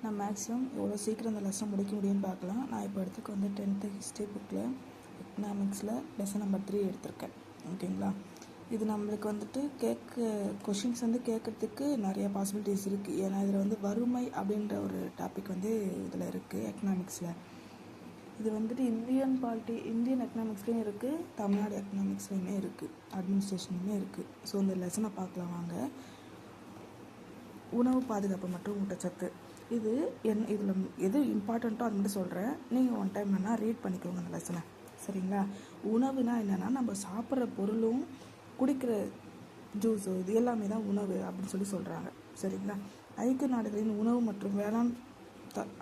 நான் மேக்ஸிமம் எவ்வளோ சீக்கிரம் இந்த லெசன் முடிக்க முடியும்னு பார்க்கலாம். நான் இப்போ எடுத்துக்கு வந்து 10th ஹிஸ்ட்ரி புக்கில் எக்கனாமிக்ஸில் லெசன் நம்பர் 3 எடுத்திருக்கேன். ஓகேங்களா? இது நம்மளுக்கு வந்துட்டு கொஷின்ஸ் வந்து கேட்குறதுக்கு நிறைய பாசிபிலிட்டிஸ் இருக்குது. ஏன்னா இதில் வந்து வறுமை அப்படின்ற ஒரு டாபிக் வந்து இதில் இருக்குது எக்கனாமிக்ஸில். இது வந்துட்டு இந்தியன் எக்கனாமிக்ஸ்லேயும் இருக்குது, தமிழ்நாடு எக்கனாமிக்ஸ்லேயுமே இருக்குது, அட்மினிஸ்ட்ரேஷன்லையுமே இருக்குது. ஸோ இந்த லெசனை பார்க்கலாம் வாங்க. உணவு பாதுகாப்பு மற்றும் ஊட்டச்சத்து, இதில் எது இம்பார்ட்டண்ட்டோ அது மட்டும் சொல்கிறேன். நீங்கள் ஒன் டைம் வேணால் ரீட் பண்ணிக்கோங்க அந்த லெசனை. சரிங்களா? உணவுனா என்னென்னா நம்ம சாப்பிட்ற பொருளும் குடிக்கிற ஜூஸு இது எல்லாமே தான் உணவு அப்படின்னு சொல்கிறாங்க. சரிங்களா? ஐக்கிய நாடுகளின் உணவு மற்றும் வேளாண்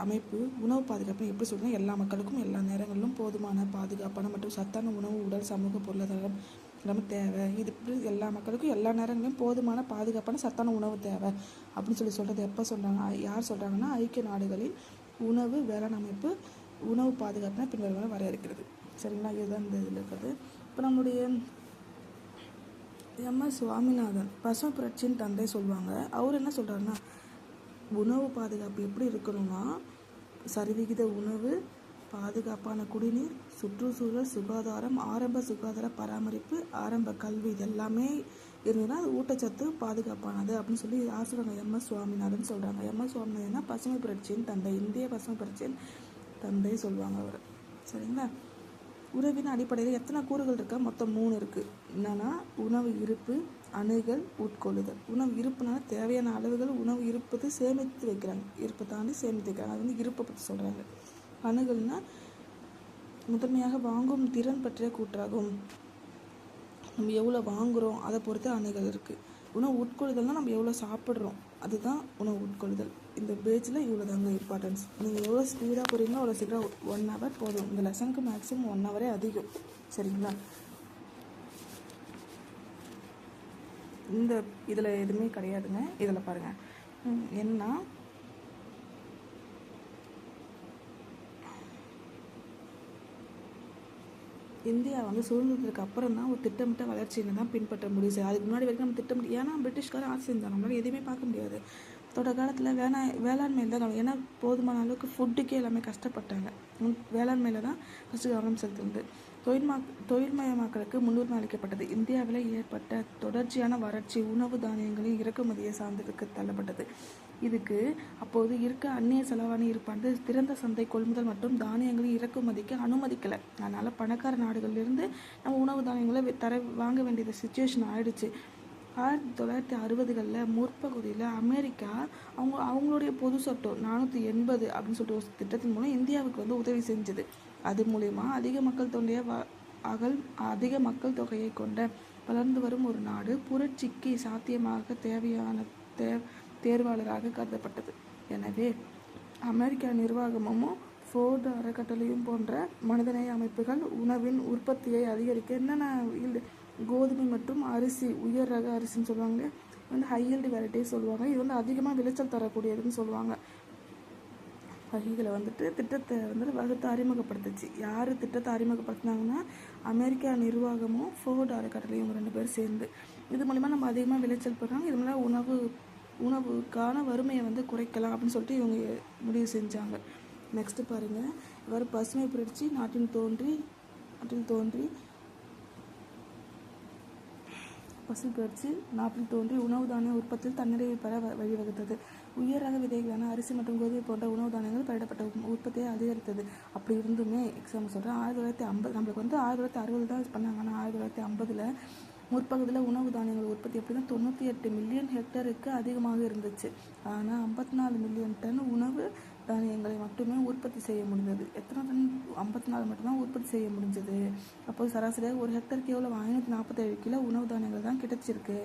அமைப்பு உணவு பாதுகாப்பு எப்படி சொல்கிறேன், எல்லா மக்களுக்கும் எல்லா நேரங்களிலும் போதுமான பாதுகாப்பான மற்றும் சத்தான உணவு உடல் சமூக பொருளாதாரம் எல்லாமே தேவை. இது எல்லா மக்களுக்கும் எல்லா நேரங்களிலும் போதுமான பாதுகாப்பான சத்தான உணவு தேவை அப்படின்னு சொல்கிறது எப்போ சொல்கிறாங்க, யார் சொல்கிறாங்கன்னா ஐக்கிய நாடுகளின் உணவு வேளாண் அமைப்பு உணவு பாதுகாப்புனா பின்வருமாறு வரையறுக்கிறது. சரிங்களா? இதுதான் இந்த இதில் இருக்கிறது. இப்போ நம்முடைய எம்.எஸ். சுவாமிநாதன் பசுமை புரட்சியின் தந்தை சொல்லுவாங்க. அவர் என்ன சொல்கிறாருன்னா, உணவு பாதுகாப்பு எப்படி இருக்கணும்னா சரிவிகித உணவு, பாதுகாப்பான குடிநீர், சுற்றுச்சூழல், சுகாதாரம், ஆரம்ப சுகாதார பராமரிப்பு, ஆரம்ப கல்வி இதெல்லாமே இருந்ததுன்னா அது ஊட்டச்சத்து பாதுகாப்பானது அப்படின்னு சொல்லி யார் சொல்கிறாங்க, எம்.எஸ். சுவாமிநாதன் சொல்கிறாங்க. எம்.எஸ். சுவாமிநாதன்னா பசுமை புரட்சியின் தந்தை, இந்திய பசுமை புரட்சியின் தந்தை சொல்லுவாங்க அவர். சரிங்களா? உணவின் அடிப்படையில் எத்தனை கூறுகள் இருக்கா? மொத்தம் 3 இருக்குது. என்னென்னா உணவு இருப்பு, அணுகல், உட்கொள்ளுதல். உணவு இருப்புனால தேவையான அளவுகள் உணவு இருப்பது சேமித்து வைக்கிறாங்க, இருப்பை தாண்டி சேமித்து வைக்கிறாங்க, அது வந்து இருப்பை பற்றி சொல்கிறாங்க. அணுகல்னால் முதன்மையாக வாங்கும் திறன் பற்றிய கூற்றாகும். நம்ம எவ்வளோ வாங்குகிறோம் அதை பொறுத்து அணுகல் இருக்குது. உணவு உட்கொள்ளுதல்னால் நம்ம எவ்வளோ சாப்பிட்றோம் அதுதான் உணவு உட்கொள்ளுதல். இந்த பேஜில் இவ்வளோ தாங்க இம்பார்ட்டன்ஸ். நீங்கள் எவ்வளோ ஸ்பீடாக போகிறீங்களோ அவ்வளோ சீக்கிரம் 1 hour போதும். இந்த லெசனுக்கு மேக்ஸிமம் 1 hour அதிகம். சரிங்களா? இந்த இதில் எதுவுமே கிடையாதுங்க. இதில் பாருங்கள் என்ன இந்தியா வந்து சுதந்திரத்துக்கு அப்புறம் தான் ஒரு திட்டமிட்ட வளர்ச்சியை தான் பின்பற்ற முடியும். அதுக்கு முன்னாடி வரைக்கும் நம்ம திட்டமிட்டு, ஏன்னா பிரிட்டிஷ்காரன் ஆட்சி செஞ்சாங்க, நம்மளால எதுவுமே பார்க்க முடியாது. தொடர் காலத்தில் வேளாண்மையில் தான், ஏன்னா போதுமான அளவுக்கு ஃபுட்டுக்கே எல்லாமே கஷ்டப்பட்டாங்க. வேளாண்மையில் தான் ஃபஸ்ட்டு கவனம் செலுத்துறது. தொழில்மயமாக்கலுக்கு முன்னுரிமை அளிக்கப்பட்டது. இந்தியாவில் ஏற்பட்ட தொடர்ச்சியான வறட்சி உணவு தானியங்களின் இறக்குமதியை சார்ந்திருக்கு தள்ளப்பட்டது. இதுக்கு அப்போது இருக்க அந்நிய செலவாணி இருப்பானது திறந்த சந்தை கொள்முதல் மற்றும் தானியங்களின் இறக்குமதிக்கு அனுமதிக்கலை. அதனால் பணக்கார நாடுகளிலிருந்து நம்ம உணவு தானியங்களை வாங்க வேண்டிய சுச்சுவேஷன் ஆயிடுச்சு. 1960களில் முற்பகுதியில் அமெரிக்கா அவங்களுடைய பொது சட்டம் 480 அப்படின்னு சொல்லிட்டு ஒரு திட்டத்தின் மூலம் இந்தியாவுக்கு வந்து உதவி செஞ்சது. அது மூலயமா அதிக மக்கள் தொகையை கொண்ட வளர்ந்து வரும் ஒரு நாடு புரட்சிக்கு சாத்தியமாக தேவையான தேர்வாளராக கருதப்பட்டது. எனவே அமெரிக்கா நிர்வாகமும் ஃபோர்டு அறக்கட்டளையும் போன்ற மனிதநேய அமைப்புகள் உணவின் உற்பத்தியை அதிகரிக்க என்னென்ன கோதுமை மற்றும் அரிசி, உயர் ரக அரிசின்னு சொல்லுவாங்க, வந்து ஹை ஈல்டு வெரைட்டி சொல்லுவாங்க. இது வந்து அதிகமாக விளைச்சல் தரக்கூடியதுன்னு சொல்லுவாங்க. வகைகளை வந்துட்டு திட்டத்தை வந்து வகுத்து அறிமுகப்படுத்துச்சு. யார் திட்டத்தை அறிமுகப்படுத்தினாங்கன்னா அமெரிக்கா நிர்வாகமும் ஃபோர்டு அறக்கட்டளையும், இவங்க 2 பேர் சேர்ந்து. இது மூலிமா நம்ம அதிகமாக விளைச்சல் பெறாங்க. இது மூலம் உணவுக்கான வறுமையை வந்து குறைக்கலாம் அப்படின்னு சொல்லிட்டு இவங்க முடிவு செஞ்சாங்க. நெக்ஸ்ட்டு பாருங்கள், இவர் பசுமை புரட்சி நாட்டில் தோன்றி உணவு தானிய உற்பத்தியில் தன்னிறைவு பெற வழிவகுத்தது. உயர் ரக விதைகளான அரிசி மற்றும் கோதுமை போன்ற உணவு தானியங்கள் பயிரிடப்பட்ட உற்பத்தியை அதிகரித்தது. அப்படி இருந்துமே எக்ஸாம்பிள் சொல்கிறேன், 1950 நம்மளுக்கு வந்து 1960 தான் பண்ணாங்க. ஆனால் 1950 முற்பகுதியில் உணவு தானியங்கள் உற்பத்தி எப்படின்னா 98 மில்லியன் ஹெக்டருக்கு அதிகமாக இருந்துச்சு. ஆனால் 54 மில்லியன் டன் உணவு தானியங்களை மட்டுமே உற்பத்தி செய்ய முடிந்தது. எத்தனை டன்? 54 மட்டும்தான் உற்பத்தி செய்ய முடிஞ்சது. அப்போது சராசரியாக ஒரு ஹெக்டருக்கு எவ்வளோ 547 கிலோ உணவு தானியங்கள் தான் கிடைச்சிருக்கு.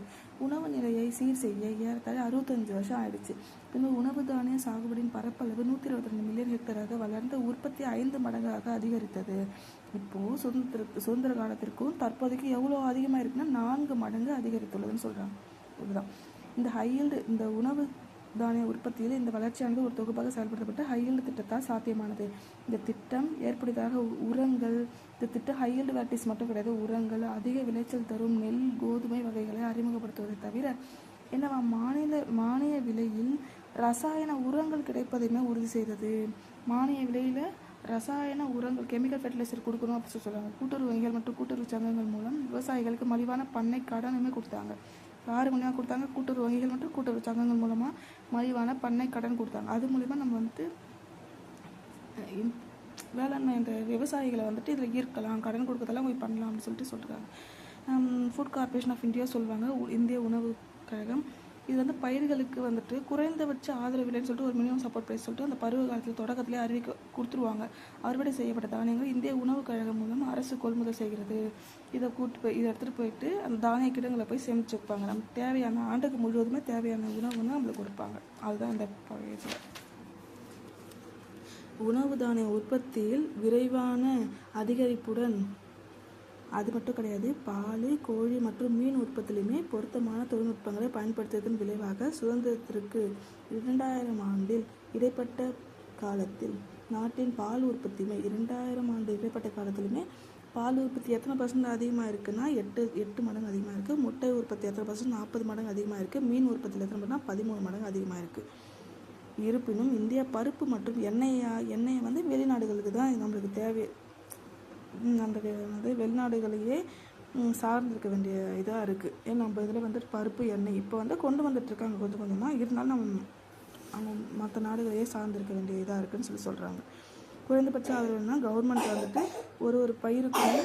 உணவு நிலையை சீர் செய்ய ஏறத்தாழ 65 வருஷம் ஆயிடுச்சு. பின்னர் உணவு தானிய சாகுபடியின் பரப்பளவு 122 மில்லியன் ஹெக்டராக வளர்ந்து உற்பத்தி 5 மடங்காக அதிகரித்தது. இப்போது சுதந்திர காலத்திற்கும் தற்போதைக்கு எவ்வளோ அதிகமாக இருக்குன்னா 4 மடங்கு அதிகரித்துள்ளதுன்னு சொல்கிறாங்க. இதுதான் இந்த உணவு தானிய உற்பத்தியில் இந்த வளர்ச்சியானது ஒரு தொகுப்பாக செயல்படுத்தப்பட்ட ஹையல்டு திட்டத்தால் சாத்தியமானது. இந்த திட்டம் ஏற்படுவதாக உரங்கள், இந்த திட்டம் ஹையல்டு வெரைட்டிஸ் மட்டும் கிடையாது, உரங்கள், அதிக விளைச்சல் தரும் நெல், கோதுமை வகைகளை அறிமுகப்படுத்துவதை தவிர என்னவா மானிய விலையில் ரசாயன உரங்கள் கிடைப்பதையுமே உறுதி செய்தது. மானிய விலையில் ரசாயன உரங்கள் கெமிக்கல் ஃபெர்டிலைசர் கொடுக்கணும் அப்படின்னு சொல்கிறாங்க. கூட்டுறவு வங்கிகள் மற்றும் கூட்டுறவு சங்கங்கள் மூலம் விவசாயிகளுக்கு மலிவான பண்ணை கடனுமே கொடுத்தாங்க. யார் மூலியமாக கொடுத்தாங்க? கூட்டுறவு வங்கிகள் மற்றும் கூட்டுறவு சங்கங்கள் மூலமாக மலிவான பண்ணை கடன் கொடுத்தாங்க. அது மூலிமா நம்ம வந்துட்டு வேளாண்மை இந்த விவசாயிகளை வந்துட்டு இதில் ஈர்க்கலாம், கடன் கொடுக்கறதெல்லாம் போய் பண்ணலாம் அப்படின்னு சொல்லிட்டு சொல்கிறாங்க. ஃபுட் கார்பரேஷன் ஆஃப் இந்தியா சொல்லுவாங்க, இந்திய உணவு கழகம். இது வந்து பயிர்களுக்கு வந்துட்டு குறைந்தபட்ச ஆதரவு விலைன்னு சொல்லிட்டு ஒரு மினிமம் சப்போர்ட் ப்ரைஸ் சொல்லிட்டு அந்த பருவ காலத்தில் தொடக்கத்திலே கொடுத்துருவாங்க. அறுவடை செய்யப்பட்ட தானியங்கள் இந்திய உணவு கழகம் மூலம் அரசு கொள்முதல் செய்கிறது. இதை இதை எடுத்துகிட்டு போயிட்டு அந்த தானிய கிடங்களை போய் சேமித்து வைப்பாங்க. நமக்கு தேவையான ஆண்டுக்கு முழுவதுமே தேவையான உணவு வந்து நம்மளுக்கு கொடுப்பாங்க. அதுதான் இந்த இதில் உணவு தானிய உற்பத்தியில் விரைவான அதிகரிப்புடன் அது மட்டும் கிடையாது, பால், கோழி மற்றும் மீன் உற்பத்தியிலுமே பொருத்தமான தொழில்நுட்பங்களை பயன்படுத்துவதன் விளைவாக சுதந்திரத்திற்கு 2000 ஆண்டில் இடைப்பட்ட காலத்தில் நாட்டின் பால் உற்பத்தியுமே 2000 ஆண்டு இடைப்பட்ட காலத்திலுமே பால் உற்பத்தி எத்தனை % அதிகமாக இருக்குன்னா 8 மடங்கு அதிகமாக இருக்குது. முட்டை உற்பத்தி எத்தனை % 40 மடங்கு அதிகமாக இருக்குது. மீன் உற்பத்தியில் எத்தனை 13 மடங்கு அதிகமாக இருக்குது. இருப்பினும் இந்தியா பருப்பு மற்றும் எண்ணெயை வந்து வெளிநாடுகளுக்கு தான் நம்மளுக்கு தேவை. அந்த வெளிநாடுகளையே சார்ந்திருக்க வேண்டிய இதாக இருக்குது. ஏன்னா நம்ம இதில் வந்துட்டு பருப்பு, எண்ணெய் இப்போ வந்து கொண்டு வந்துட்டுருக்காங்க கொஞ்சம் கொஞ்சமாக. இருந்தாலும் நம்ம மற்ற நாடுகளையே சார்ந்திருக்க வேண்டிய இதாக இருக்குதுன்னு சொல்கிறாங்க. குறைந்தபட்ச ஆதரவுனா கவர்மெண்ட் வந்துட்டு ஒரு பயிருக்கும்